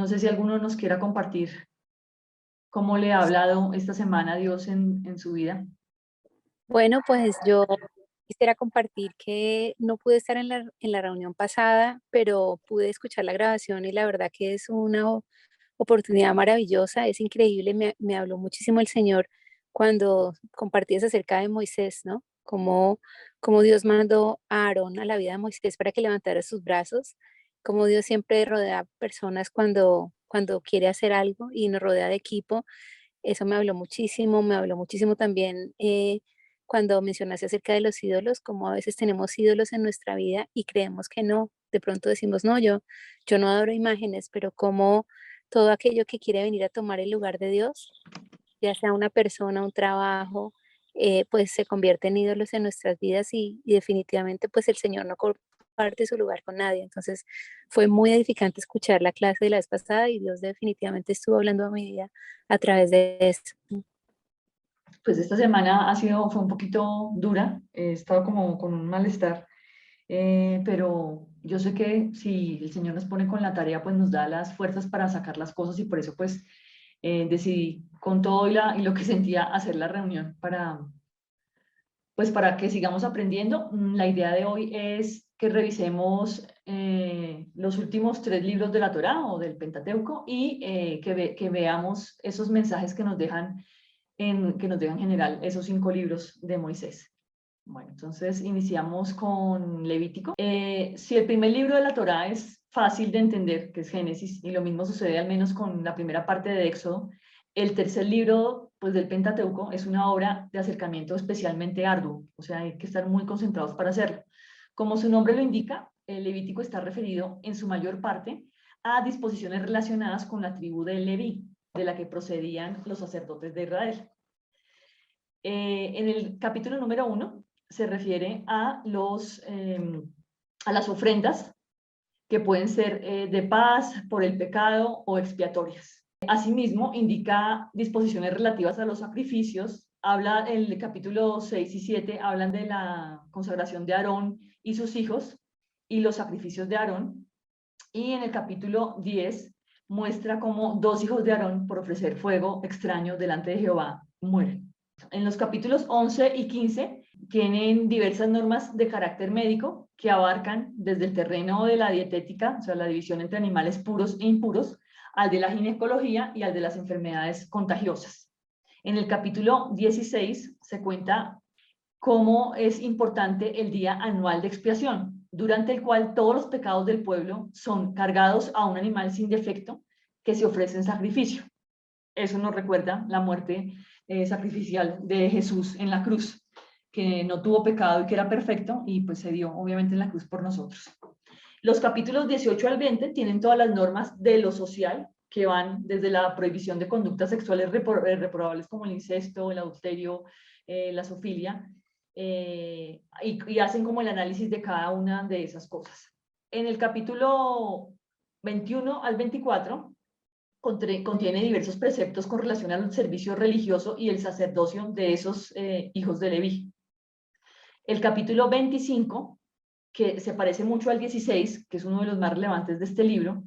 No sé si alguno nos quiera compartir cómo le ha hablado esta semana Dios en su vida. Bueno, pues yo quisiera compartir que no pude estar en la reunión pasada, pero pude escuchar la grabación y la verdad que es una oportunidad maravillosa, es increíble, me habló muchísimo el Señor cuando compartías acerca de Moisés, ¿no? Cómo Dios mandó a Aarón a la vida de Moisés para que levantara sus brazos, cómo Dios siempre rodea personas cuando quiere hacer algo y nos rodea de equipo. Eso me habló muchísimo también cuando mencionaste acerca de los ídolos, como a veces tenemos ídolos en nuestra vida y creemos que no. De pronto decimos, no, yo no adoro imágenes, pero como todo aquello que quiere venir a tomar el lugar de Dios, ya sea una persona, un trabajo, pues se convierte en ídolos en nuestras vidas y definitivamente pues el Señor no comparte su lugar con nadie. Entonces fue muy edificante escuchar la clase de la vez pasada y Dios definitivamente estuvo hablando a mi vida a través de esto. Pues esta semana fue un poquito dura, he estado como con un malestar, pero yo sé que si el Señor nos pone con la tarea, pues nos da las fuerzas para sacar las cosas y por eso pues decidí con todo y lo que sentía hacer la reunión pues para que sigamos aprendiendo. La idea de hoy es que revisemos los últimos tres libros de la Torá o del Pentateuco y que veamos esos mensajes que nos dejan que nos dejan en general esos cinco libros de Moisés. Bueno, entonces iniciamos con Levítico. Si el primer libro de la Torá es fácil de entender, que es Génesis, y lo mismo sucede al menos con la primera parte de Éxodo, el tercer libro, pues, del Pentateuco es una obra de acercamiento especialmente arduo, o sea, hay que estar muy concentrados para hacerlo. Como su nombre lo indica, el Levítico está referido en su mayor parte a disposiciones relacionadas con la tribu de Leví, de la que procedían los sacerdotes de Israel. En el capítulo número 1 se refiere a las ofrendas que pueden ser de paz, por el pecado o expiatorias. Asimismo, indica disposiciones relativas a los sacrificios. Habla el capítulo 6 y 7, hablan de la consagración de Aarón y sus hijos y los sacrificios de Aarón. Y en el capítulo 10 muestra cómo dos hijos de Aarón, por ofrecer fuego extraño delante de Jehová, mueren. En los capítulos 11 y 15 tienen diversas normas de carácter médico que abarcan desde el terreno de la dietética, o sea, la división entre animales puros e impuros, al de la ginecología y al de las enfermedades contagiosas. En el capítulo 16 se cuenta cómo es importante el día anual de expiación, durante el cual todos los pecados del pueblo son cargados a un animal sin defecto que se ofrece en sacrificio. Eso nos recuerda la muerte sacrificial de Jesús en la cruz, que no tuvo pecado y que era perfecto y pues se dio obviamente en la cruz por nosotros. Los capítulos 18 al 20 tienen todas las normas de lo social que van desde la prohibición de conductas sexuales reprobables como el incesto, el adulterio, la zoofilia, y hacen como el análisis de cada una de esas cosas. En el capítulo 21 al 24 contiene diversos preceptos con relación al servicio religioso y el sacerdocio de esos hijos de Leví. El capítulo 25, que se parece mucho al 16, que es uno de los más relevantes de este libro,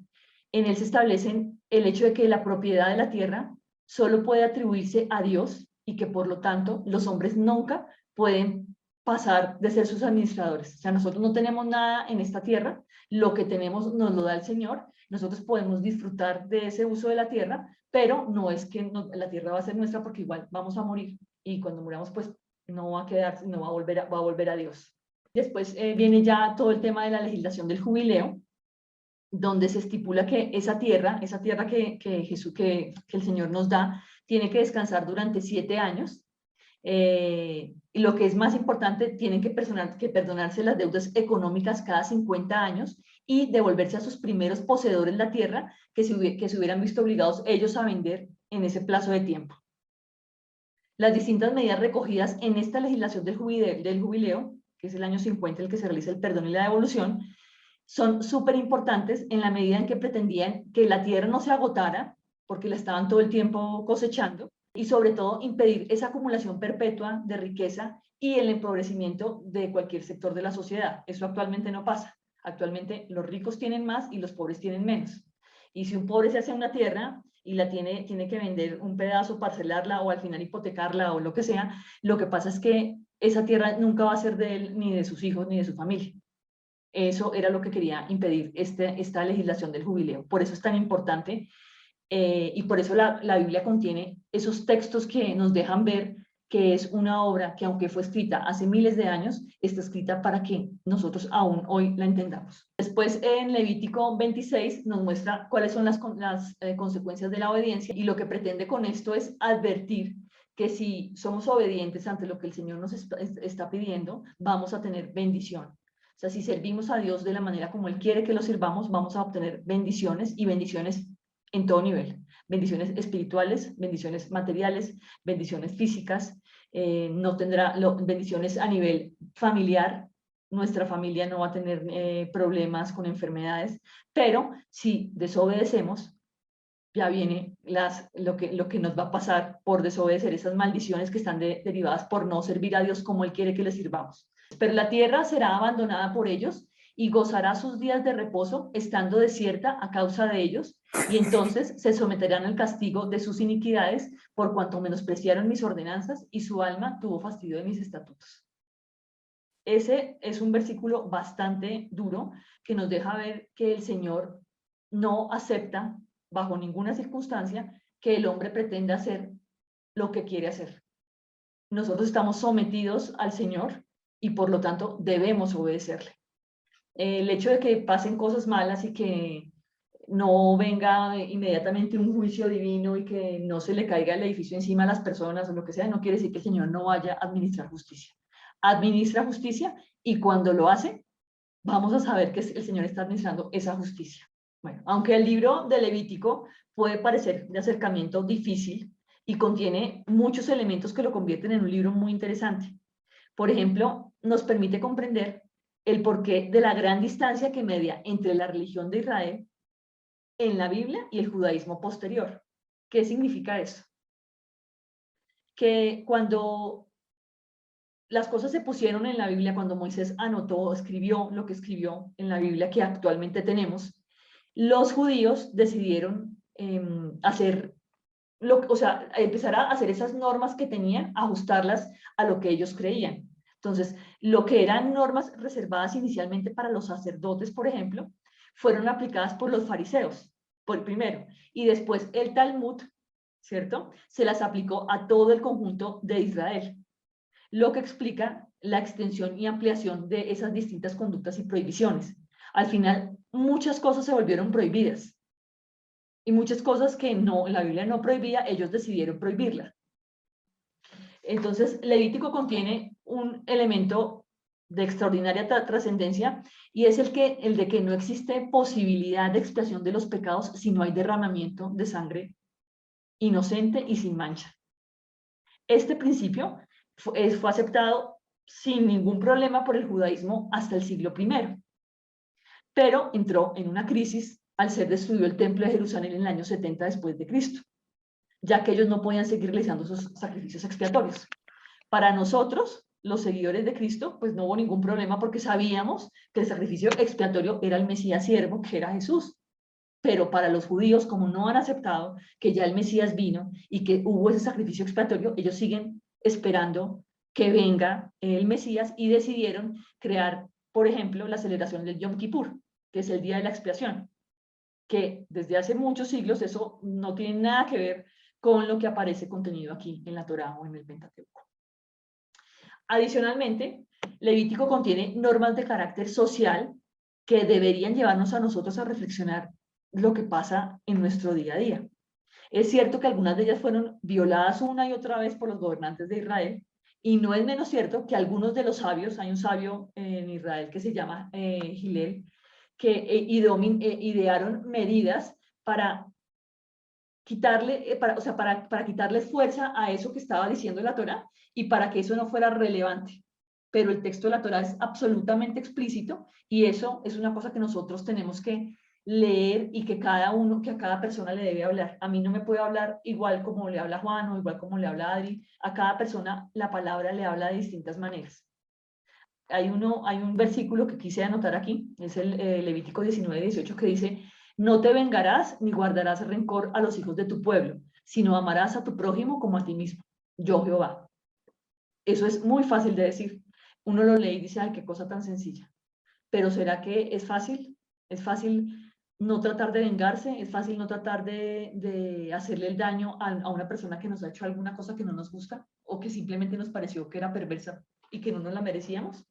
en él se establecen el hecho de que la propiedad de la tierra solo puede atribuirse a Dios y que por lo tanto los hombres nunca pueden pasar de ser sus administradores. O sea, nosotros no tenemos nada en esta tierra, lo que tenemos nos lo da el Señor, nosotros podemos disfrutar de ese uso de la tierra, pero no es que la tierra va a ser nuestra porque igual vamos a morir y cuando muramos pues no va a quedar, no va a volver a Dios. Después viene ya todo el tema de la legislación del jubileo, donde se estipula que esa tierra que el Señor nos da, tiene que descansar durante 7 años. Y lo que es más importante, tienen que perdonarse las deudas económicas cada 50 años y devolverse a sus primeros poseedores la tierra que se hubieran visto obligados ellos a vender en ese plazo de tiempo. Las distintas medidas recogidas en esta legislación del jubileo, que es el año 50 el que se realiza el perdón y la devolución, son súper importantes en la medida en que pretendían que la tierra no se agotara, porque la estaban todo el tiempo cosechando, y sobre todo impedir esa acumulación perpetua de riqueza y el empobrecimiento de cualquier sector de la sociedad. Eso actualmente no pasa. Actualmente los ricos tienen más y los pobres tienen menos. Y si un pobre se hace una tierra y la tiene que vender un pedazo, parcelarla o al final hipotecarla o lo que sea, lo que pasa es que esa tierra nunca va a ser de él, ni de sus hijos, ni de su familia. Eso era lo que quería impedir esta legislación del jubileo. Por eso es tan importante y por eso la Biblia contiene esos textos que nos dejan ver que es una obra que, aunque fue escrita hace miles de años, está escrita para que nosotros aún hoy la entendamos. Después, en Levítico 26 nos muestra cuáles son las consecuencias de la obediencia, y lo que pretende con esto es advertir que si somos obedientes ante lo que el Señor nos está pidiendo, vamos a tener bendición. O sea, si servimos a Dios de la manera como Él quiere que lo sirvamos, vamos a obtener bendiciones, y bendiciones en todo nivel. Bendiciones espirituales, bendiciones materiales, bendiciones físicas, no tendrá bendiciones a nivel familiar. Nuestra familia no va a tener problemas con enfermedades, pero si desobedecemos, ya viene lo que nos va a pasar por desobedecer, esas maldiciones que están derivadas por no servir a Dios como Él quiere que le sirvamos. Pero la tierra será abandonada por ellos y gozará sus días de reposo, estando desierta a causa de ellos, y entonces se someterán al castigo de sus iniquidades, por cuanto menospreciaron mis ordenanzas y su alma tuvo fastidio de mis estatutos. Ese es un versículo bastante duro que nos deja ver que el Señor no acepta bajo ninguna circunstancia que el hombre pretenda hacer lo que quiere hacer. Nosotros estamos sometidos al Señor y por lo tanto debemos obedecerle. El hecho de que pasen cosas malas y que no venga inmediatamente un juicio divino y que no se le caiga el edificio encima a las personas o lo que sea, no quiere decir que el Señor no vaya a administrar justicia. Administra justicia, y cuando lo hace, vamos a saber que el Señor está administrando esa justicia. Bueno, aunque el libro de Levítico puede parecer de acercamiento difícil y contiene muchos elementos que lo convierten en un libro muy interesante. Por ejemplo, nos permite comprender el porqué de la gran distancia que media entre la religión de Israel en la Biblia y el judaísmo posterior. ¿Qué significa eso? Que cuando las cosas se pusieron en la Biblia, cuando Moisés anotó, escribió lo que escribió en la Biblia que actualmente tenemos, los judíos decidieron empezar a hacer esas normas que tenían, ajustarlas a lo que ellos creían. Entonces, lo que eran normas reservadas inicialmente para los sacerdotes, por ejemplo, fueron aplicadas por los fariseos, por primero, y después el Talmud, ¿cierto? Se las aplicó a todo el conjunto de Israel, lo que explica la extensión y ampliación de esas distintas conductas y prohibiciones. Al final, muchas cosas se volvieron prohibidas, y muchas cosas que la Biblia no prohibía, ellos decidieron prohibirlas. Entonces, Levítico contiene un elemento de extraordinaria trascendencia, y es el de que no existe posibilidad de expiación de los pecados si no hay derramamiento de sangre inocente y sin mancha. Este principio fue aceptado sin ningún problema por el judaísmo hasta el siglo I, pero entró en una crisis al ser destruido el templo de Jerusalén en el año 70 después de Cristo, ya que ellos no podían seguir realizando esos sacrificios expiatorios. Para nosotros, los seguidores de Cristo, pues no hubo ningún problema porque sabíamos que el sacrificio expiatorio era el Mesías siervo, que era Jesús. Pero para los judíos, como no han aceptado que ya el Mesías vino y que hubo ese sacrificio expiatorio, ellos siguen esperando que venga el Mesías, y decidieron crear, por ejemplo, la celebración del Yom Kippur, que es el día de la expiación, que desde hace muchos siglos eso no tiene nada que ver con lo que aparece contenido aquí en la Torá o en el Pentateuco. Adicionalmente, Levítico contiene normas de carácter social que deberían llevarnos a nosotros a reflexionar lo que pasa en nuestro día a día. Es cierto que algunas de ellas fueron violadas una y otra vez por los gobernantes de Israel, y no es menos cierto que algunos de los sabios, hay un sabio en Israel que se llama Hillel, que idearon medidas para quitarle, para quitarles fuerza a eso que estaba diciendo la Torá y para que eso no fuera relevante. Pero el texto de la Torá es absolutamente explícito, y eso es una cosa que nosotros tenemos que leer y que a cada persona le debe hablar. A mí no me puede hablar igual como le habla Juan o igual como le habla Adri. A cada persona la palabra le habla de distintas maneras. Hay un versículo que quise anotar aquí, es el Levítico 19:18, que dice: No te vengarás ni guardarás rencor a los hijos de tu pueblo, sino amarás a tu prójimo como a ti mismo. Yo, Jehová. Eso es muy fácil de decir. Uno lo lee y dice, ay, qué cosa tan sencilla. Pero ¿será que es fácil? ¿Es fácil no tratar de vengarse? ¿Es fácil no tratar de hacerle el daño a una persona que nos ha hecho alguna cosa que no nos gusta o que simplemente nos pareció que era perversa y que no nos la merecíamos?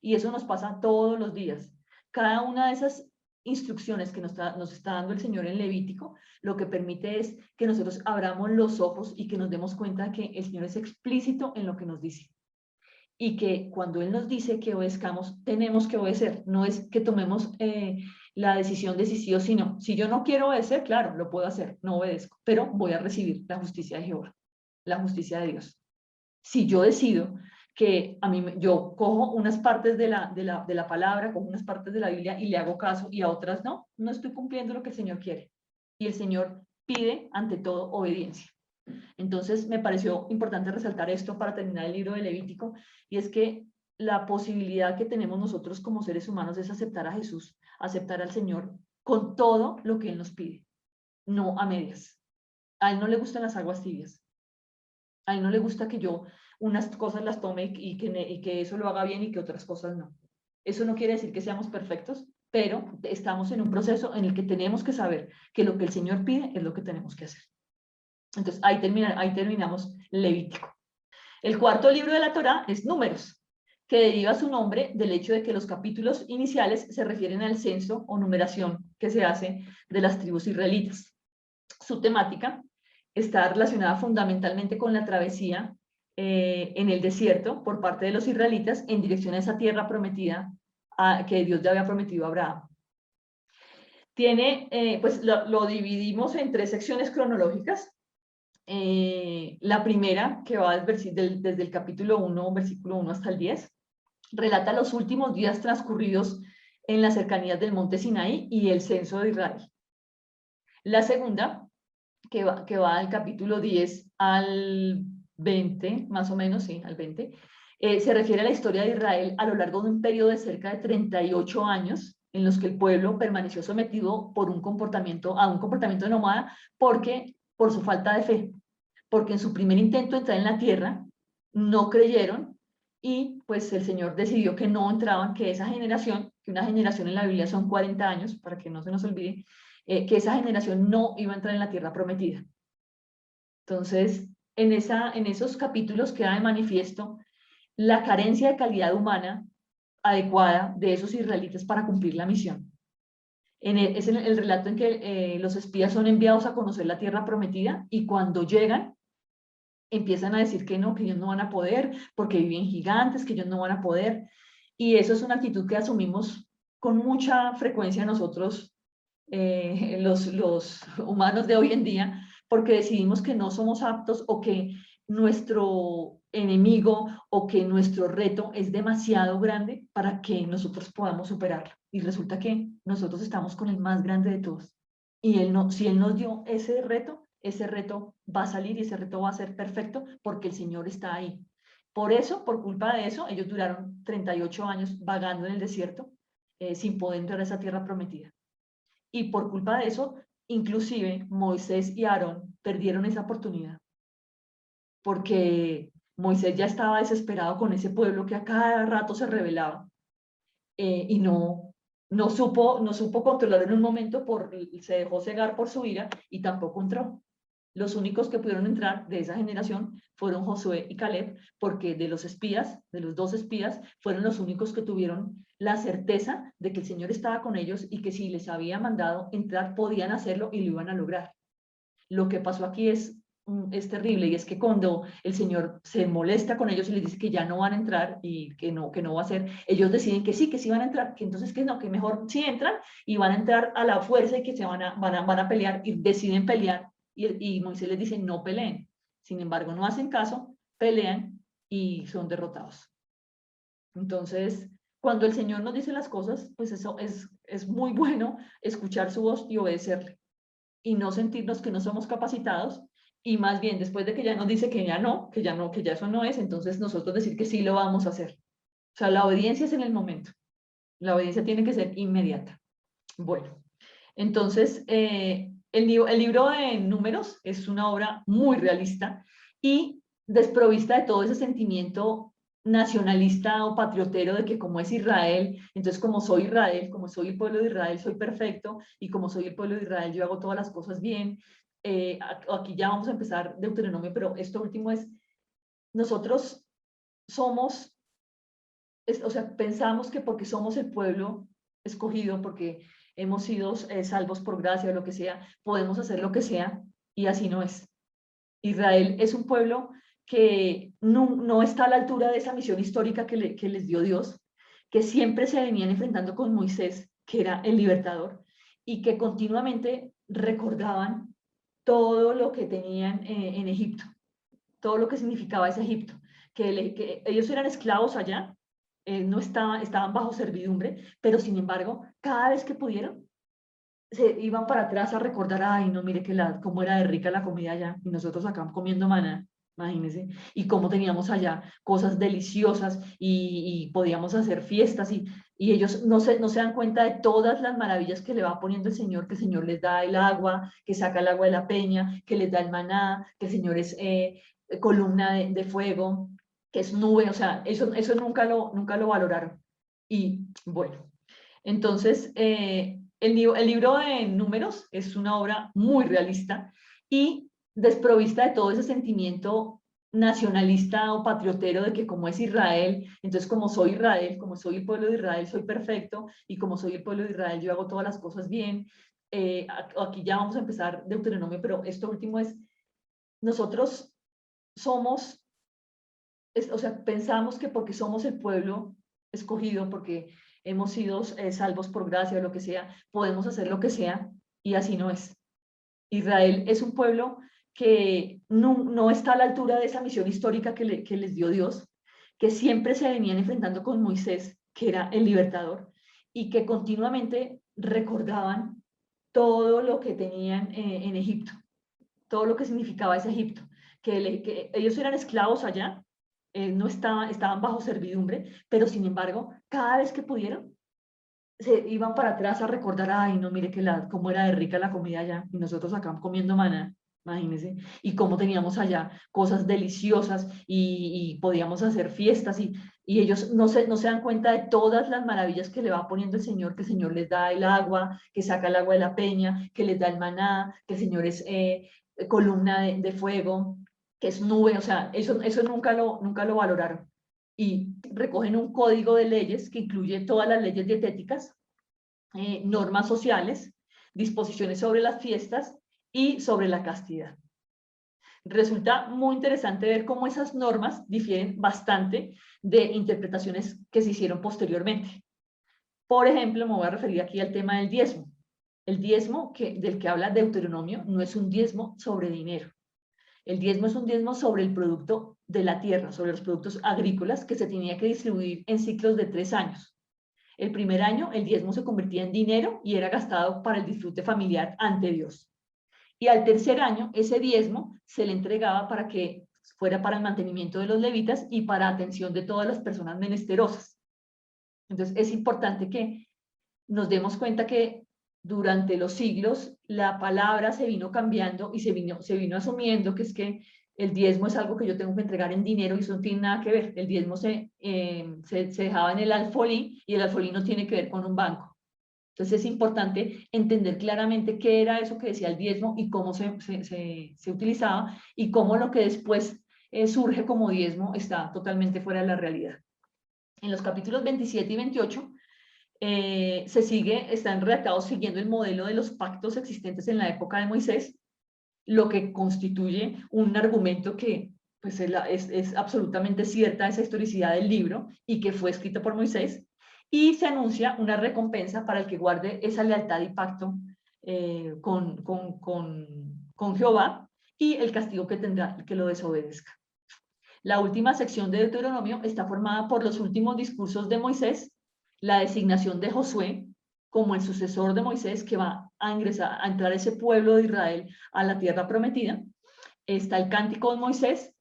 Y eso nos pasa todos los días. Cada una de esas instrucciones que nos está dando el Señor en Levítico, lo que permite es que nosotros abramos los ojos y que nos demos cuenta de que el Señor es explícito en lo que nos dice. Y que cuando Él nos dice que obedezcamos, tenemos que obedecer. No es que tomemos la decisión de si sí o si no. Si yo no quiero obedecer, claro, lo puedo hacer, no obedezco, pero voy a recibir la justicia de Jehová, la justicia de Dios. Si yo decido que yo cojo unas partes de la palabra, cojo unas partes de la Biblia y le hago caso y a otras no, no estoy cumpliendo lo que el Señor quiere. Y el Señor pide ante todo obediencia. Entonces me pareció importante resaltar esto para terminar el libro de Levítico, y es que la posibilidad que tenemos nosotros como seres humanos es aceptar a Jesús, aceptar al Señor con todo lo que Él nos pide, no a medias. A Él no le gustan las aguas tibias. A Él no le gusta que yo unas cosas las tome y que eso lo haga bien y que otras cosas no. Eso no quiere decir que seamos perfectos, pero estamos en un proceso en el que tenemos que saber que lo que el Señor pide es lo que tenemos que hacer. Entonces, ahí terminamos Levítico. El cuarto libro de la Torá es Números, que deriva su nombre del hecho de que los capítulos iniciales se refieren al censo o numeración que se hace de las tribus israelitas. Su temática está relacionada fundamentalmente con la travesía en el desierto por parte de los israelitas en dirección a esa tierra prometida que Dios ya había prometido a Abraham. Pues lo dividimos en 3 secciones cronológicas. La primera, que va desde el capítulo 1, versículo 1 hasta el 10, relata los últimos días transcurridos en las cercanías del monte Sinaí y el censo de Israel. La segunda, que va del capítulo 10 al 20, más o menos, sí, al 20, se refiere a la historia de Israel a lo largo de un periodo de cerca de 38 años, en los que el pueblo permaneció sometido a un comportamiento nómada por su falta de fe, porque en su primer intento de entrar en la tierra no creyeron y pues el Señor decidió que no entraban, que esa generación, que una generación en la Biblia son 40 años, para que no se nos olvide, que esa generación no iba a entrar en la tierra prometida. Entonces, en esos capítulos queda de manifiesto la carencia de calidad humana adecuada de esos israelitas para cumplir la misión. Es el relato en que los espías son enviados a conocer la tierra prometida y cuando llegan empiezan a decir que no, que ellos no van a poder porque viven gigantes, que ellos no van a poder. Y eso es una actitud que asumimos con mucha frecuencia nosotros, los humanos de hoy en día, porque decidimos que no somos aptos o que nuestro enemigo o que nuestro reto es demasiado grande para que nosotros podamos superarlo. Y resulta que nosotros estamos con el más grande de todos. Y si Él nos dio ese reto va a salir y ese reto va a ser perfecto porque el Señor está ahí. Por eso, por culpa de eso, ellos duraron 38 años vagando en el desierto sin poder entrar a esa tierra prometida. Y por culpa de eso, inclusive Moisés y Aarón perdieron esa oportunidad. Porque Moisés ya estaba desesperado con ese pueblo que a cada rato se rebelaba y no supo controlar en un momento, se dejó cegar por su ira y tampoco entró. Los únicos que pudieron entrar de esa generación fueron Josué y Caleb, porque de los espías, de los 2 espías, fueron los únicos que tuvieron la certeza de que el Señor estaba con ellos y que si les había mandado entrar, podían hacerlo y lo iban a lograr. Lo que pasó aquí es terrible, y es que cuando el Señor se molesta con ellos y les dice que ya no van a entrar y que no va a ser, ellos deciden que sí van a entrar, que entonces que no, que mejor sí entran y van a entrar a la fuerza y que van a pelear y deciden pelear y Moisés les dice no peleen. Sin embargo, no hacen caso, pelean y son derrotados. Entonces, cuando el Señor nos dice las cosas, pues eso es muy bueno escuchar su voz y obedecerle y no sentirnos que no somos capacitados y más bien después de que ya nos dice que ya eso no es, entonces nosotros decir que sí lo vamos a hacer. O sea, la obediencia es en el momento. La obediencia tiene que ser inmediata. Bueno, Entonces, el libro de Números es una obra muy realista y desprovista de todo ese sentimiento nacionalista o patriotero de que como es Israel, entonces como soy Israel, como soy el pueblo de Israel, soy perfecto, y como soy el pueblo de Israel, yo hago todas las cosas bien. Aquí ya vamos a empezar Deuteronomio, pero esto último es, nosotros somos, o sea, pensamos que porque somos el pueblo escogido, porque hemos sido salvos por gracia o lo que sea, podemos hacer lo que sea, y así no es. Israel es un pueblo que no está a la altura de esa misión histórica que les dio Dios, que siempre se venían enfrentando con Moisés, que era el libertador, y que continuamente recordaban todo lo que tenían en Egipto, todo lo que significaba ese Egipto, que ellos eran esclavos allá, no estaban bajo servidumbre, pero sin embargo, cada vez que pudieron, se iban para atrás a recordar, ay, no, mire cómo era de rica la comida allá, y nosotros acá comiendo maná, imagínense, y cómo teníamos allá cosas deliciosas, y podíamos hacer fiestas, y ellos no se dan cuenta de todas las maravillas que le va poniendo el Señor, que el Señor les da el agua, que saca el agua de la peña, que les da el maná, que el Señor es columna de fuego, que es nube, o sea, eso nunca lo valoraron. Y bueno, entonces, el libro de Números es una obra muy realista y desprovista de todo ese sentimiento nacionalista o patriotero de que como es Israel, entonces como soy Israel, como soy el pueblo de Israel, soy perfecto, y como soy el pueblo de Israel, yo hago todas las cosas bien. Aquí ya vamos a empezar Deuteronomio, pero esto último es, nosotros somos, o sea, pensamos que porque somos el pueblo escogido, porque hemos sido salvos por gracia o lo que sea, podemos hacer lo que sea, y así no es. Israel es un pueblo que no está a la altura de esa misión histórica que les dio Dios, que siempre se venían enfrentando con Moisés, que era el libertador, y que continuamente recordaban todo lo que tenían en Egipto, todo lo que significaba ese Egipto, que ellos eran esclavos allá, no estaban bajo servidumbre, pero sin embargo, cada vez que pudieron, se iban para atrás a recordar, ay, no, mire cómo era de rica la comida allá, y nosotros acá comiendo maná, imagínense, y cómo teníamos allá cosas deliciosas, y podíamos hacer fiestas, y ellos no se dan cuenta de todas las maravillas que le va poniendo el Señor, que el Señor les da el agua, que saca el agua de la peña, que les da el maná, que el Señor es columna de fuego, que es nube, o sea, eso nunca lo valoraron. Y recogen un código de leyes que incluye todas las leyes dietéticas, normas sociales, disposiciones sobre las fiestas y sobre la castidad. Resulta muy interesante ver cómo esas normas difieren bastante de interpretaciones que se hicieron posteriormente. Por ejemplo, me voy a referir aquí al tema del diezmo. El diezmo del que habla Deuteronomio no es un diezmo sobre dinero. El diezmo es un diezmo sobre el producto de la tierra, sobre los productos agrícolas, que se tenía que distribuir en ciclos de 3 años. El primer año el diezmo se convertía en dinero y era gastado para el disfrute familiar ante Dios. Y al tercer año ese diezmo se le entregaba para que fuera para el mantenimiento de los levitas y para atención de todas las personas menesterosas. Entonces es importante que nos demos cuenta que durante los siglos la palabra se vino cambiando y se vino asumiendo que es que el diezmo es algo que yo tengo que entregar en dinero, y eso no tiene nada que ver. El diezmo se dejaba en el alfolí, y el alfolí no tiene que ver con un banco. Entonces es importante entender claramente qué era eso que decía el diezmo y cómo se utilizaba, y cómo lo que después surge como diezmo está totalmente fuera de la realidad. En los capítulos 27 y 28 están redactados siguiendo el modelo de los pactos existentes en la época de Moisés, lo que constituye un argumento que pues, es absolutamente cierta esa historicidad del libro y que fue escrito por Moisés, y se anuncia una recompensa para el que guarde esa lealtad y pacto con Jehová, y el castigo que tendrá el que lo desobedezca. La última sección de Deuteronomio está formada por los últimos discursos de Moisés, la designación de Josué como el sucesor de Moisés, que va a entrar ese pueblo de Israel a la tierra prometida. Está el cántico de Moisés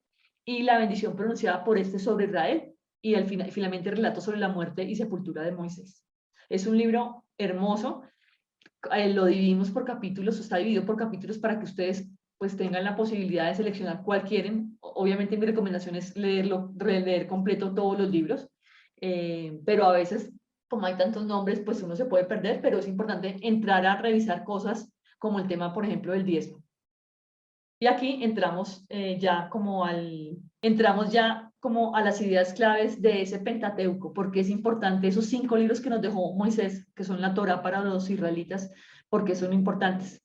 y la bendición pronunciada por este sobre Israel, y finalmente el relato sobre la muerte y sepultura de Moisés. Es un libro hermoso lo dividimos por capítulos, está dividido por capítulos para que ustedes pues tengan la posibilidad de seleccionar cuál quieren. Obviamente mi recomendación es leerlo, releer completo todos los libros, pero a veces, como hay tantos nombres, pues uno se puede perder, pero es importante entrar a revisar cosas como el tema, por ejemplo, del diezmo. Y aquí entramos entramos ya como a las ideas claves de ese Pentateuco, porque es importante esos 5 libros que nos dejó Moisés, que son la Torá para los israelitas, porque son importantes.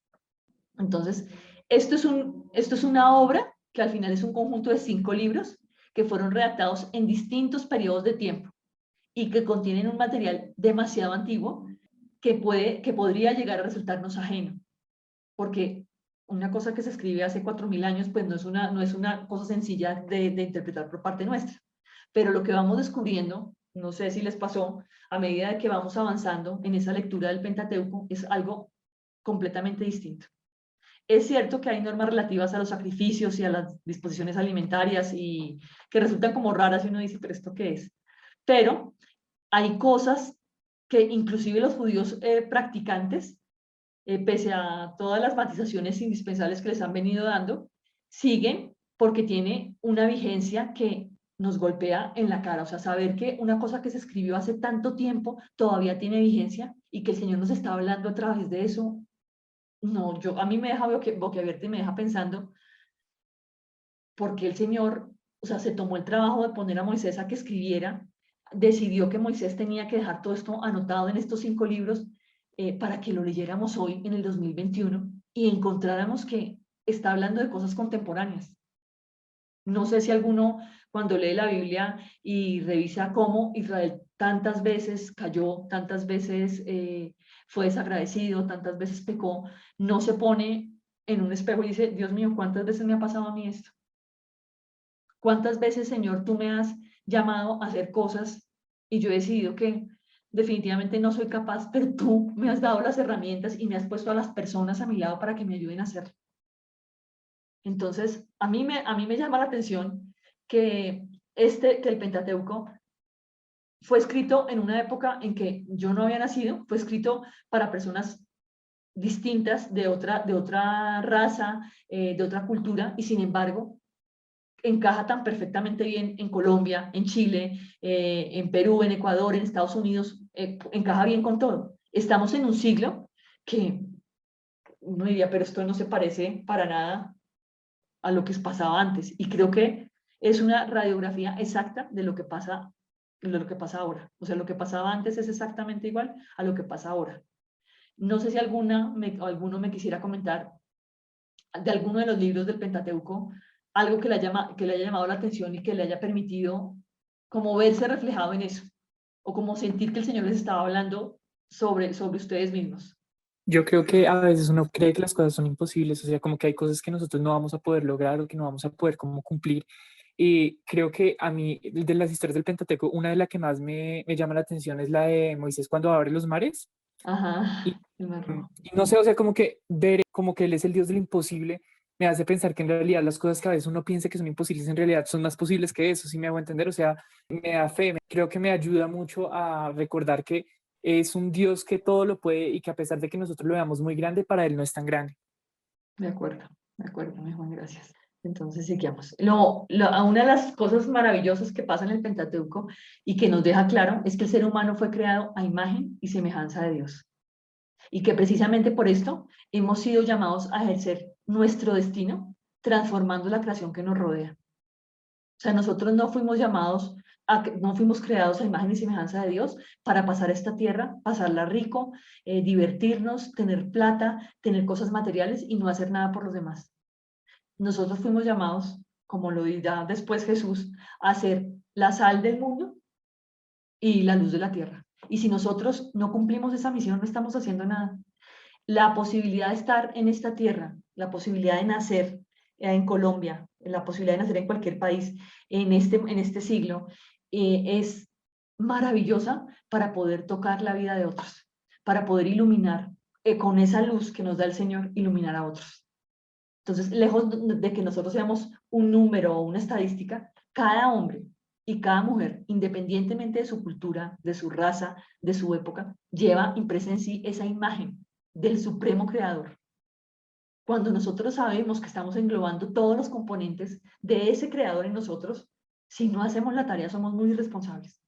Entonces, esto es una obra que al final es un conjunto de 5 libros que fueron redactados en distintos periodos de tiempo y que contienen un material demasiado antiguo que podría llegar a resultarnos ajeno, porque una cosa que se escribe hace 4000 años, pues no es una cosa sencilla de interpretar por parte nuestra. Pero lo que vamos descubriendo, no sé si les pasó, a medida de que vamos avanzando en esa lectura del Pentateuco, es algo completamente distinto. Es cierto que hay normas relativas a los sacrificios y a las disposiciones alimentarias y que resultan como raras y uno dice, pero ¿esto qué es? Pero hay cosas que inclusive los judíos practicantes, pese a todas las matizaciones indispensables que les han venido dando, siguen porque tiene una vigencia que nos golpea en la cara. O sea, saber que una cosa que se escribió hace tanto tiempo todavía tiene vigencia y que el Señor nos está hablando a través de eso, no, a mí me deja boquiabierta y me deja pensando porque el Señor, o sea, se tomó el trabajo de poner a Moisés a que escribiera, decidió que Moisés tenía que dejar todo esto anotado en estos 5 libros para que lo leyéramos hoy en el 2021 y encontráramos que está hablando de cosas contemporáneas. No sé si alguno cuando lee la Biblia y revisa cómo Israel tantas veces cayó, tantas veces fue desagradecido, tantas veces pecó, no se pone en un espejo y dice, Dios mío, ¿cuántas veces me ha pasado a mí esto? ¿Cuántas veces, Señor, tú me has llamado a hacer cosas y yo he decidido que definitivamente no soy capaz, pero tú me has dado las herramientas y me has puesto a las personas a mi lado para que me ayuden a hacerlo? Entonces, a mí me llama la atención que, que el Pentateuco fue escrito en una época en que yo no había nacido, fue escrito para personas distintas de otra raza, de otra cultura, y sin embargo encaja tan perfectamente bien en Colombia, en Chile, en Perú, en Ecuador, en Estados Unidos, encaja bien con todo. Estamos en un siglo que uno diría, pero esto no se parece para nada a lo que pasaba antes. Y creo que es una radiografía exacta de lo que pasa ahora. O sea, lo que pasaba antes es exactamente igual a lo que pasa ahora. No sé si alguno me quisiera comentar de alguno de los libros del Pentateuco, algo que le haya llamado la atención y que le haya permitido como verse reflejado en eso, o como sentir que el Señor les estaba hablando sobre ustedes mismos. Yo creo que a veces uno cree que las cosas son imposibles, o sea, como que hay cosas que nosotros no vamos a poder lograr o que no vamos a poder como cumplir. Y creo que a mí, de las historias del Pentateuco, una de las que más me llama la atención es la de Moisés cuando abre los mares. Ajá, Y, el Mar Rojo. y no sé, o sea, como que ver como que él es el Dios del imposible, me hace pensar que en realidad las cosas que a veces uno piensa que son imposibles, en realidad son más posibles que eso, si me hago entender, o sea, me da fe, creo que me ayuda mucho a recordar que es un Dios que todo lo puede y que a pesar de que nosotros lo veamos muy grande, para él no es tan grande. De acuerdo, mi Juan, gracias. Entonces, sigamos. Una de las cosas maravillosas que pasa en el Pentateuco y que nos deja claro es que el ser humano fue creado a imagen y semejanza de Dios. Y que precisamente por esto hemos sido llamados a ejercer nuestro destino transformando la creación que nos rodea. O sea, nosotros no fuimos llamados, no fuimos creados a imagen y semejanza de Dios para pasar esta tierra, pasarla rico, divertirnos, tener plata, tener cosas materiales y no hacer nada por los demás. Nosotros fuimos llamados, como lo dirá después Jesús, a ser la sal del mundo y la luz de la tierra. Y si nosotros no cumplimos esa misión, no estamos haciendo nada. La posibilidad de estar en esta tierra, la posibilidad de nacer en Colombia, la posibilidad de nacer en cualquier país en este siglo, es maravillosa para poder tocar la vida de otros, para poder iluminar con esa luz que nos da el Señor, iluminar a otros. Entonces, lejos de que nosotros seamos un número o una estadística, cada hombre y cada mujer, independientemente de su cultura, de su raza, de su época, lleva impresa en sí esa imagen del supremo creador. Cuando nosotros sabemos que estamos englobando todos los componentes de ese creador en nosotros, si no hacemos la tarea somos muy irresponsables.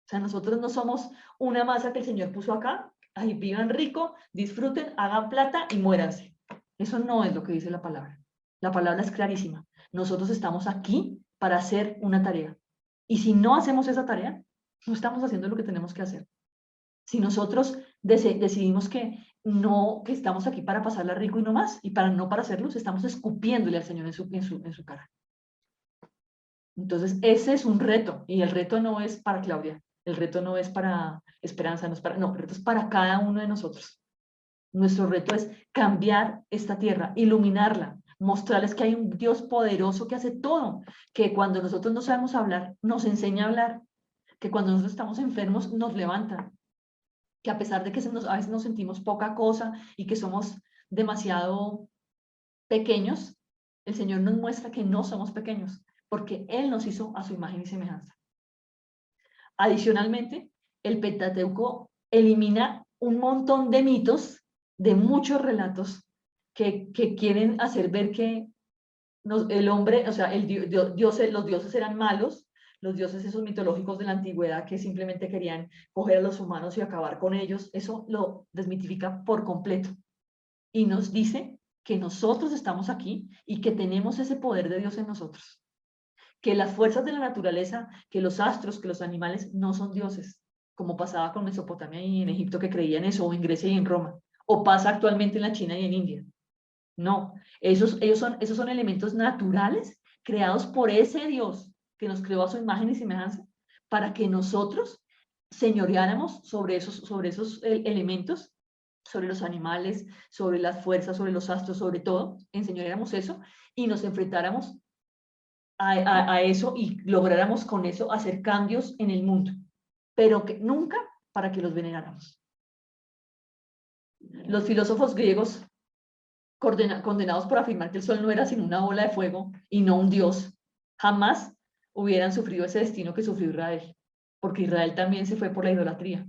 O sea, nosotros no somos una masa que el Señor puso acá, ahí vivan rico, disfruten, hagan plata y muéranse. Eso no es lo que dice la palabra. La palabra es clarísima. Nosotros estamos aquí para hacer una tarea. Y si no hacemos esa tarea, no estamos haciendo lo que tenemos que hacer. Si nosotros decidimos que no, que estamos aquí para pasarla rico y no más, y para hacerlo, estamos escupiéndole al Señor en su cara. Entonces, ese es un reto, y el reto no es para Claudia, el reto no es para Esperanza, no, el reto es para cada uno de nosotros. Nuestro reto es cambiar esta tierra, iluminarla, mostrarles que hay un Dios poderoso que hace todo, que cuando nosotros no sabemos hablar, nos enseña a hablar, que cuando nosotros estamos enfermos, nos levanta, que a pesar de que a veces nos sentimos poca cosa y que somos demasiado pequeños, el Señor nos muestra que no somos pequeños, porque Él nos hizo a su imagen y semejanza. Adicionalmente, el Pentateuco elimina un montón de mitos, de muchos relatos que quieren hacer ver que el hombre, o sea, los dioses eran malos, los dioses esos mitológicos de la antigüedad que simplemente querían coger a los humanos y acabar con ellos, eso lo desmitifica por completo. Y nos dice que nosotros estamos aquí y que tenemos ese poder de Dios en nosotros. Que las fuerzas de la naturaleza, que los astros, que los animales no son dioses, como pasaba con Mesopotamia y en Egipto que creían eso, o en Grecia y en Roma, o pasa actualmente en la China y en India. No, esos son elementos naturales creados por ese Dios que nos creó a su imagen y semejanza para que nosotros señoreáramos sobre esos elementos, sobre los animales, sobre las fuerzas, sobre los astros, sobre todo, enseñoreáramos eso y nos enfrentáramos a eso y lográramos con eso hacer cambios en el mundo, pero que nunca para que los veneráramos. Los filósofos griegos condenados por afirmar que el sol no era sino una bola de fuego y no un dios, jamás hubieran sufrido ese destino que sufrió Israel, porque Israel también se fue por la idolatría.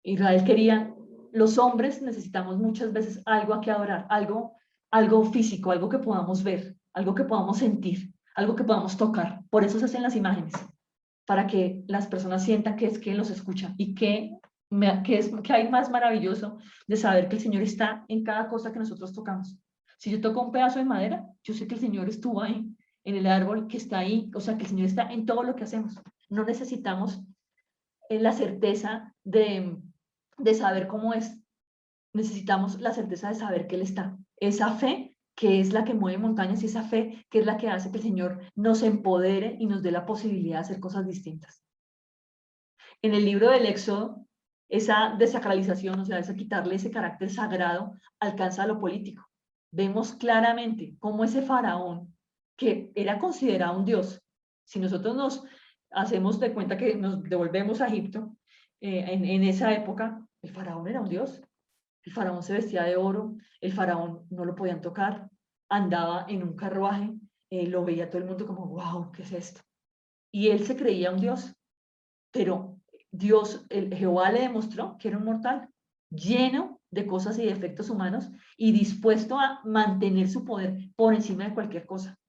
Israel quería, los hombres necesitamos muchas veces algo a que adorar, algo físico, algo que podamos ver, algo que podamos sentir, algo que podamos tocar. Por eso se hacen las imágenes, para que las personas sientan que es que los escuchan y que hay más maravilloso de saber que el Señor está en cada cosa que nosotros tocamos. Si yo toco un pedazo de madera, yo sé que el Señor estuvo ahí, en el árbol que está ahí, o sea, que el Señor está en todo lo que hacemos. No necesitamos la certeza de saber cómo es, necesitamos la certeza de saber que Él está. Esa fe que es la que mueve montañas y esa fe que es la que hace que el Señor nos empodere y nos dé la posibilidad de hacer cosas distintas. En el libro del Éxodo, esa desacralización, o sea, ese quitarle ese carácter sagrado, alcanza lo político. Vemos claramente cómo ese faraón, que era considerado un dios, si nosotros nos hacemos de cuenta que nos devolvemos a Egipto, en esa época, el faraón era un dios. El faraón se vestía de oro, el faraón no lo podían tocar, andaba en un carruaje, lo veía todo el mundo como, wow, ¿qué es esto? Y él se creía un dios, pero Jehová le demostró que era un mortal, lleno de cosas y defectos humanos y dispuesto a mantener su poder por encima de cualquier cosa.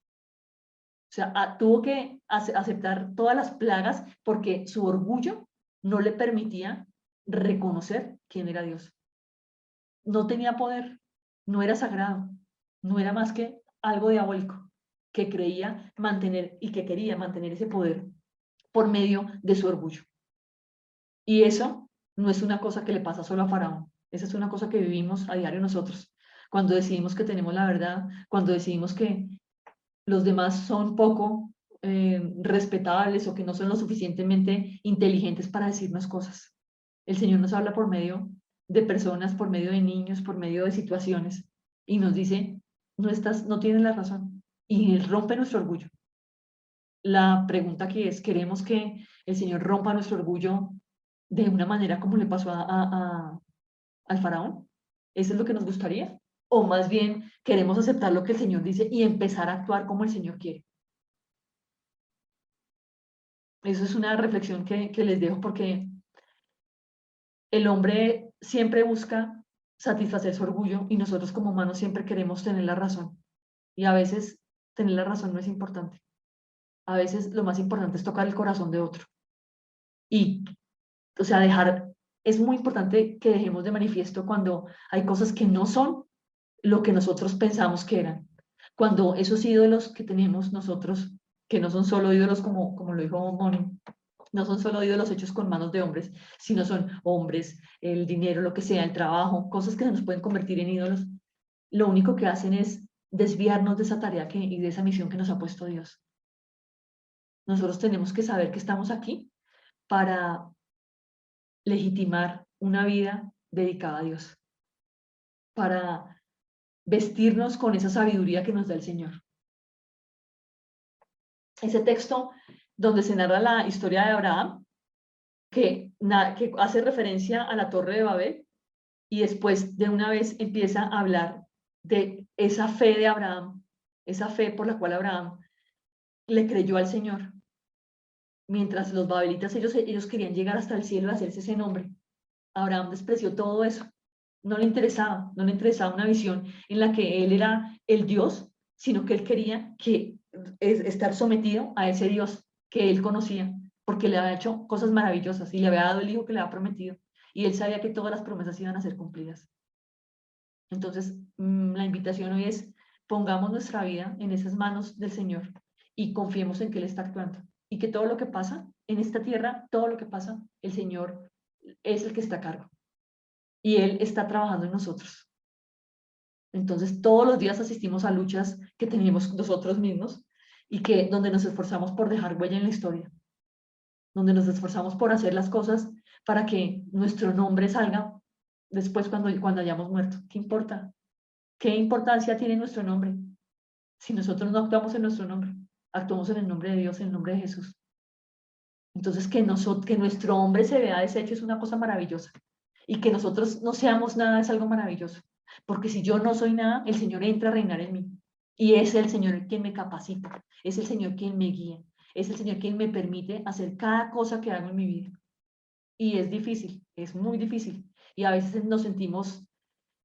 O sea, tuvo que aceptar todas las plagas porque su orgullo no le permitía reconocer quién era Dios. No tenía poder, no era sagrado, no era más que algo diabólico que creía mantener y que quería mantener ese poder por medio de su orgullo. Y eso no es una cosa que le pasa solo a Faraón, esa es una cosa que vivimos a diario nosotros. Cuando decidimos que tenemos la verdad, cuando decidimos que los demás son poco respetables o que no son lo suficientemente inteligentes para decirnos cosas. El Señor nos habla por medio de personas, por medio de niños, por medio de situaciones y nos dice, no tienes la razón. Y Él rompe nuestro orgullo. La pregunta aquí es, ¿queremos que el Señor rompa nuestro orgullo de una manera como le pasó al faraón? ¿Eso es lo que nos gustaría? O más bien queremos aceptar lo que el Señor dice y empezar a actuar como el Señor quiere. Eso es una reflexión que les dejo porque el hombre siempre busca satisfacer su orgullo y nosotros como humanos siempre queremos tener la razón. Y a veces tener la razón no es importante. A veces lo más importante es tocar el corazón de otro. Y, o sea, es muy importante que dejemos de manifiesto cuando hay cosas que no son lo que nosotros pensamos que eran. Cuando esos ídolos que tenemos nosotros, que no son solo ídolos como lo dijo Moni, no son solo ídolos hechos con manos de hombres, sino son hombres, el dinero, lo que sea, el trabajo, cosas que se nos pueden convertir en ídolos. Lo único que hacen es desviarnos de esa tarea y de esa misión que nos ha puesto Dios. Nosotros tenemos que saber que estamos aquí para legitimar una vida dedicada a Dios, para vestirnos con esa sabiduría que nos da el Señor. Ese texto donde se narra la historia de Abraham, que hace referencia a la Torre de Babel, y después de una vez empieza a hablar de esa fe de Abraham, esa fe por la cual Abraham le creyó al Señor. Mientras los babelitas, ellos querían llegar hasta el cielo y hacerse ese nombre. Abraham despreció todo eso. No le interesaba una visión en la que él era el Dios, sino que él quería estar sometido a ese Dios que él conocía, porque le había hecho cosas maravillosas y le había dado el hijo que le había prometido. Y él sabía que todas las promesas iban a ser cumplidas. Entonces, la invitación hoy es: pongamos nuestra vida en esas manos del Señor y confiemos en que Él está actuando. Y que todo lo que pasa en esta tierra, todo lo que pasa, el Señor es el que está a cargo. Y Él está trabajando en nosotros. Entonces, todos los días asistimos a luchas que tenemos nosotros mismos y donde nos esforzamos por dejar huella en la historia, donde nos esforzamos por hacer las cosas para que nuestro nombre salga después cuando hayamos muerto. ¿Qué importa? ¿Qué importancia tiene nuestro nombre? Si nosotros no actuamos en nuestro nombre, actuamos en el nombre de Dios, en el nombre de Jesús. Entonces, que nuestro hombre se vea deshecho es una cosa maravillosa. Y que nosotros no seamos nada es algo maravilloso. Porque si yo no soy nada, el Señor entra a reinar en mí. Y es el Señor quien me capacita, es el Señor quien me guía, es el Señor quien me permite hacer cada cosa que hago en mi vida. Y es difícil, es muy difícil. Y a veces nos sentimos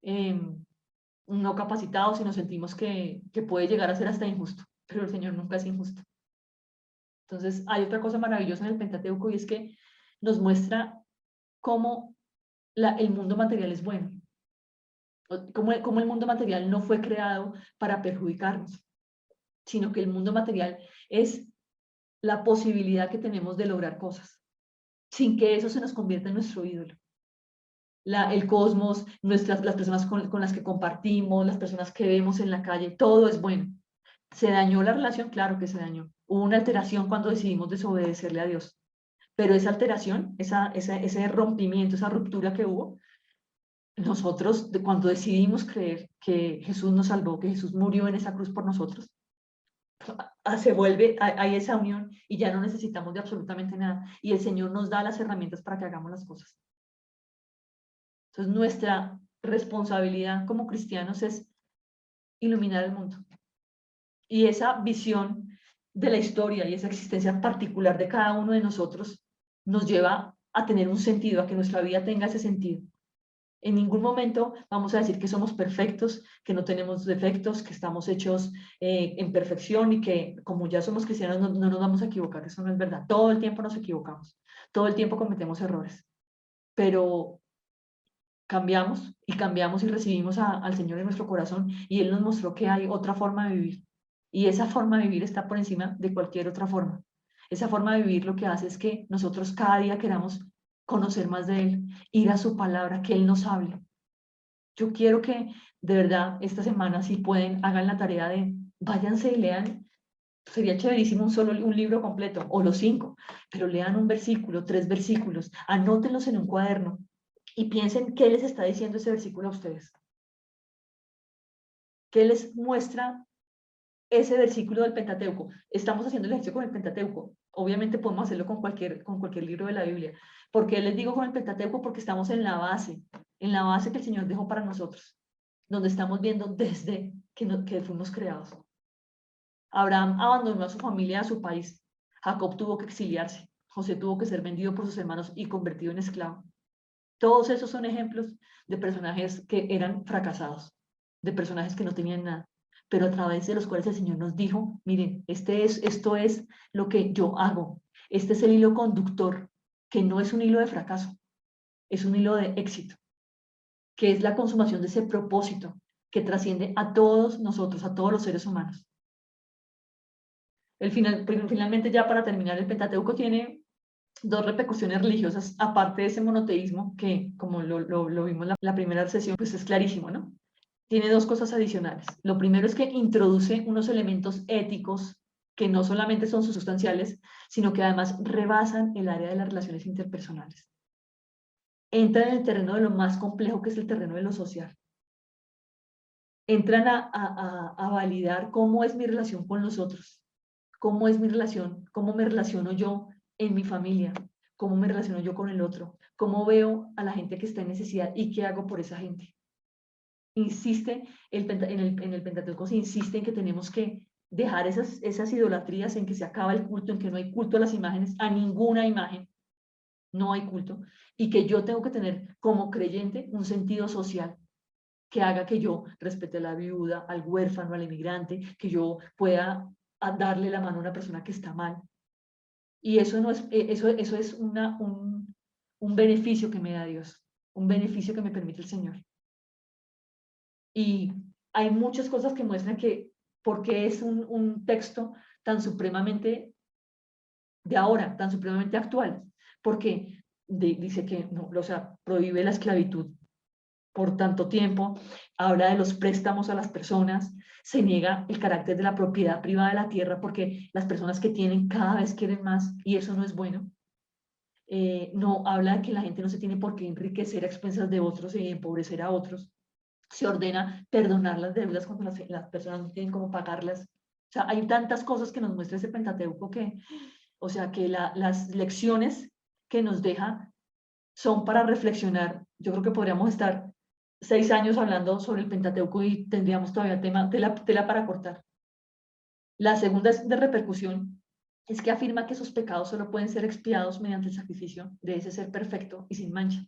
no capacitados y nos sentimos que puede llegar a ser hasta injusto, pero el Señor nunca es injusto. Entonces, hay otra cosa maravillosa en el Pentateuco y es que nos muestra cómo el mundo material es bueno, cómo el mundo material no fue creado para perjudicarnos, sino que el mundo material es la posibilidad que tenemos de lograr cosas, sin que eso se nos convierta en nuestro ídolo. El cosmos, las personas con las que compartimos, las personas que vemos en la calle, todo es bueno. ¿Se dañó la relación? Claro que se dañó. Hubo una alteración cuando decidimos desobedecerle a Dios. Pero esa alteración, ese rompimiento, esa ruptura que hubo, nosotros, cuando decidimos creer que Jesús nos salvó, que Jesús murió en esa cruz por nosotros, se vuelve, hay esa unión y ya no necesitamos de absolutamente nada. Y el Señor nos da las herramientas para que hagamos las cosas. Entonces, nuestra responsabilidad como cristianos es iluminar el mundo. Y esa visión de la historia y esa existencia particular de cada uno de nosotros nos lleva a tener un sentido, a que nuestra vida tenga ese sentido. En ningún momento vamos a decir que somos perfectos, que no tenemos defectos, que estamos hechos en perfección y que como ya somos cristianos no nos vamos a equivocar. Eso no es verdad. Todo el tiempo nos equivocamos, todo el tiempo cometemos errores, pero cambiamos y recibimos al Señor en nuestro corazón y Él nos mostró que hay otra forma de vivir. Y esa forma de vivir está por encima de cualquier otra forma. Esa forma de vivir lo que hace es que nosotros cada día queramos conocer más de Él, ir a su palabra, que Él nos hable. Yo quiero que de verdad esta semana, si pueden, hagan la tarea de váyanse y lean. Sería chéverísimo un libro completo o los 5, pero lean un versículo, 3 versículos, anótenlos en un cuaderno y piensen qué les está diciendo ese versículo a ustedes. ¿Qué les muestra ese versículo del Pentateuco? Estamos haciendo el ejercicio con el Pentateuco. Obviamente podemos hacerlo con cualquier libro de la Biblia. ¿Por qué les digo con el Pentateuco? Porque estamos en la base que el Señor dejó para nosotros, donde estamos viendo desde que fuimos creados. Abraham abandonó a su familia, a su país. Jacob tuvo que exiliarse. José tuvo que ser vendido por sus hermanos y convertido en esclavo. Todos esos son ejemplos de personajes que eran fracasados, de personajes que no tenían nada, pero a través de los cuales el Señor nos dijo, miren, esto es lo que yo hago, este es el hilo conductor, que no es un hilo de fracaso, es un hilo de éxito, que es la consumación de ese propósito que trasciende a todos nosotros, a todos los seres humanos. Finalmente, ya para terminar, el Pentateuco tiene dos repercusiones religiosas, aparte de ese monoteísmo, que como lo vimos en la primera sesión, pues es clarísimo, ¿no? Tiene dos cosas adicionales. Lo primero es que introduce unos elementos éticos que no solamente son sustanciales, sino que además rebasan el área de las relaciones interpersonales. Entran en el terreno de lo más complejo, que es el terreno de lo social. Entran a validar cómo es mi relación con los otros, cómo es mi relación, cómo me relaciono yo en mi familia, cómo me relaciono yo con el otro, cómo veo a la gente que está en necesidad y qué hago por esa gente. Insiste, en el Pentateuco se insiste en que tenemos que dejar esas idolatrías, en que se acaba el culto, en que no hay culto a las imágenes, a ninguna imagen, no hay culto, y que yo tengo que tener como creyente un sentido social que haga que yo respete a la viuda, al huérfano, al inmigrante, que yo pueda darle la mano a una persona que está mal. Y eso, no es, eso es un beneficio que me da Dios, un beneficio que me permite el Señor. Y hay muchas cosas que muestran que porque es un texto tan supremamente de ahora, tan supremamente actual, porque dice que no, o sea, prohíbe la esclavitud por tanto tiempo, habla de los préstamos a las personas, se niega el carácter de la propiedad privada de la tierra porque las personas que tienen cada vez quieren más y eso no es bueno. No habla de que la gente no se tiene por qué enriquecer a expensas de otros y empobrecer a otros. Se ordena perdonar las deudas cuando las personas no tienen cómo pagarlas. O sea, hay tantas cosas que nos muestra ese Pentateuco que, o sea, que las lecciones que nos deja son para reflexionar. Yo creo que podríamos estar 6 años hablando sobre el Pentateuco y tendríamos todavía tela para cortar. La segunda de repercusión es que afirma que esos pecados solo pueden ser expiados mediante el sacrificio de ese ser perfecto y sin mancha,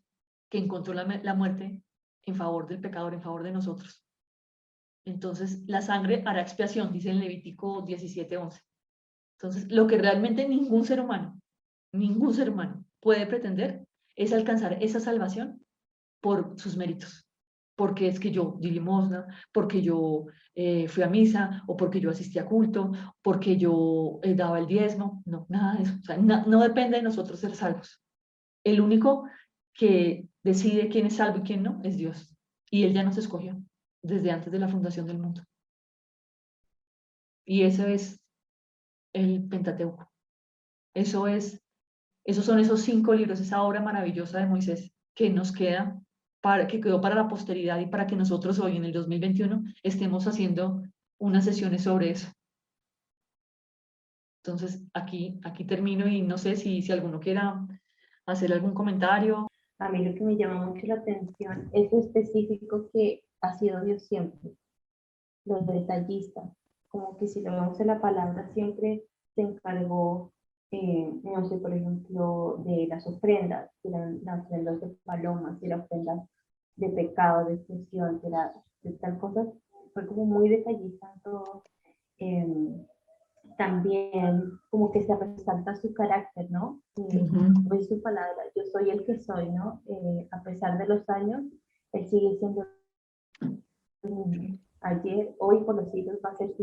que encontró la muerte en favor del pecador, en favor de nosotros. Entonces, la sangre hará expiación, dice en Levítico 17:11. Entonces, lo que realmente ningún ser humano puede pretender es alcanzar esa salvación por sus méritos. Porque es que yo di limosna, porque yo fui a misa, o porque yo asistí a culto, porque yo daba el diezmo. No, nada de eso. O sea, no depende de nosotros ser salvos. El único que decide quién es salvo y quién no es Dios. Y Él ya nos escogió desde antes de la fundación del mundo. Y eso es el Pentateuco. Esos son esos 5 libros, esa obra maravillosa de Moisés que nos queda, que quedó para la posteridad y para que nosotros hoy en el 2021 estemos haciendo unas sesiones sobre eso. Entonces, aquí termino y no sé si alguno quiera hacer algún comentario. A mí lo que me llama mucho la atención es lo específico que ha sido Dios siempre, lo detallista, como que si lo vemos en la palabra siempre se encargó, no sé, por ejemplo, de las ofrendas, las ofrendas de palomas, de las ofrendas de pecado, de expiación, de tal cosa, fue como muy detallista en todo. También como que se resalta su carácter, ¿no? Pues su palabra, yo soy el que soy, ¿no? A pesar de los años, él sigue siendo el mismo. Ayer, hoy, por los siglos va a ser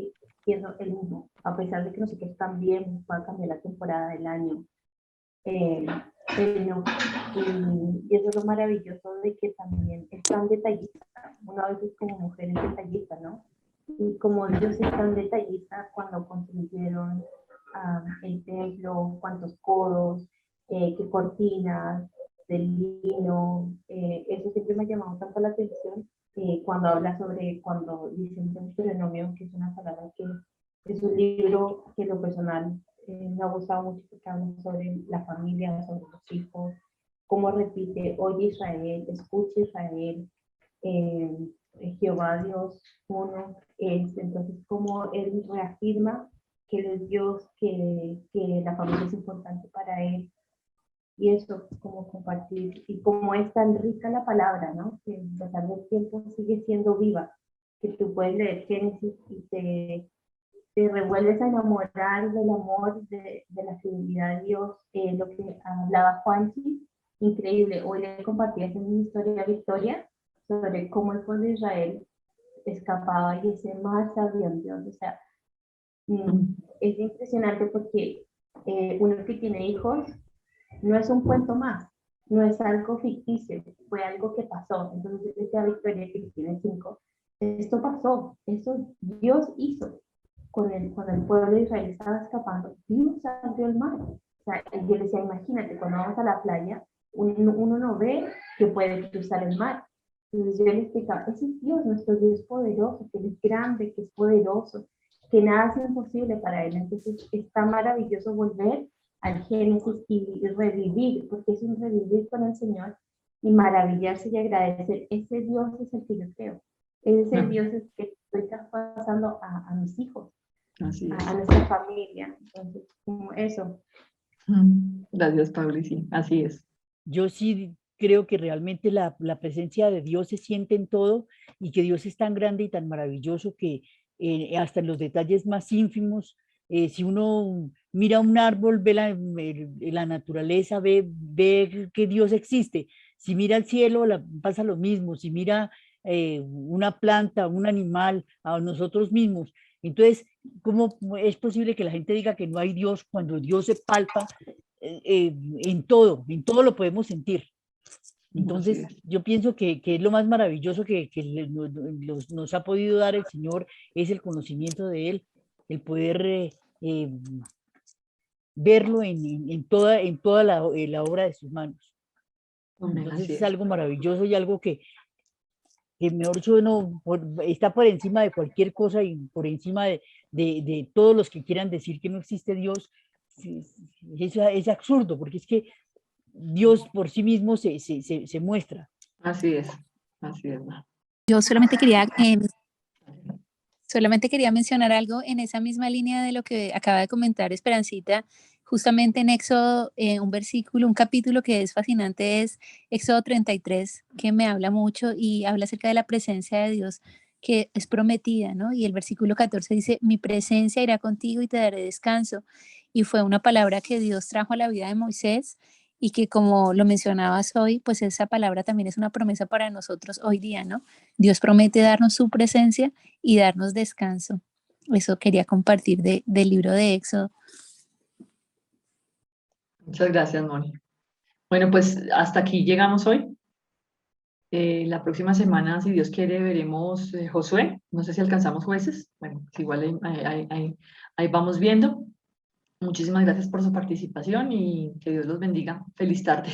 siendo el mismo, a pesar de que nosotros también va a cambiar la temporada del año. No. Y eso es lo maravilloso de que también es tan detallista. Una vez como mujer es detallista, ¿no? Y como Dios es tan detallista cuando construyeron el templo, cuántos codos, qué cortinas, del lino, eso siempre me ha llamado tanto la atención cuando habla sobre, cuando dice en Deuteronomio, que es una palabra que es un libro que en lo personal me ha gustado mucho porque habla sobre la familia, sobre los hijos, cómo repite, oye Israel, escucha Israel, Jehová Dios uno es, entonces como él reafirma que él es Dios, que la familia es importante para él, Y eso, como compartir, y como es tan rica la palabra, ¿no? Que a pesar del tiempo sigue siendo viva, que tú puedes leer Génesis y te revuelves a enamorar del amor, de la fidelidad de Dios, lo que hablaba Juanchi, increíble. Hoy le compartí esa misma historia a Victoria sobre cómo el pueblo de Israel escapaba y ese mar se abrió en Dios. O sea, es impresionante porque uno que tiene hijos no es un cuento más, no es algo ficticio, fue algo que pasó. Entonces yo le decía a Victoria, que tiene 5, esto pasó, eso Dios hizo. Cuando el pueblo de Israel estaba escapando, Dios abrió el mar. O sea, yo le decía, imagínate, cuando vamos a la playa, uno no ve que puede cruzar el mar. Entonces yo le explicaba, ese es Dios, nuestro Dios poderoso, que es grande, que es poderoso, que nada es imposible para Él. Entonces es tan maravilloso volver al Génesis y revivir, porque es un revivir con el Señor y maravillarse y agradecer. Ese Dios es el que yo creo. Ese Dios es el que estoy traspasando a mis hijos, a nuestra familia. Entonces, como eso. Gracias, Pauli, sí, así es. Yo sí creo que realmente la presencia de Dios se siente en todo y que Dios es tan grande y tan maravilloso que hasta en los detalles más ínfimos, si uno mira un árbol, ve la naturaleza, ve que Dios existe. Si mira al cielo, pasa lo mismo. Si mira una planta, un animal, a nosotros mismos. Entonces, ¿cómo es posible que la gente diga que no hay Dios cuando Dios se palpa en todo lo podemos sentir? Entonces, yo pienso que es lo más maravilloso que nos ha podido dar el Señor, es el conocimiento de Él, el poder verlo en toda la obra de sus manos. Entonces es algo maravilloso y algo que mejor dicho, está por encima de cualquier cosa y por encima de todos los que quieran decir que no existe Dios. Es absurdo, porque es que Dios por sí mismo se muestra. Así es. Yo solamente quería mencionar algo en esa misma línea de lo que acaba de comentar Esperancita. Justamente en Éxodo, un capítulo que es fascinante es Éxodo 33, que me habla mucho y habla acerca de la presencia de Dios que es prometida, ¿no? Y el versículo 14 dice, mi presencia irá contigo y te daré descanso. Y fue una palabra que Dios trajo a la vida de Moisés y que, como lo mencionabas hoy, pues esa palabra también es una promesa para nosotros hoy día, ¿no? Dios promete darnos su presencia y darnos descanso. Eso quería compartir del libro de Éxodo. Muchas gracias, Moni. Bueno, pues hasta aquí llegamos hoy. La próxima semana, si Dios quiere, veremos Josué. No sé si alcanzamos jueces. Bueno, pues igual ahí vamos viendo. Muchísimas gracias por su participación y que Dios los bendiga. Feliz tarde.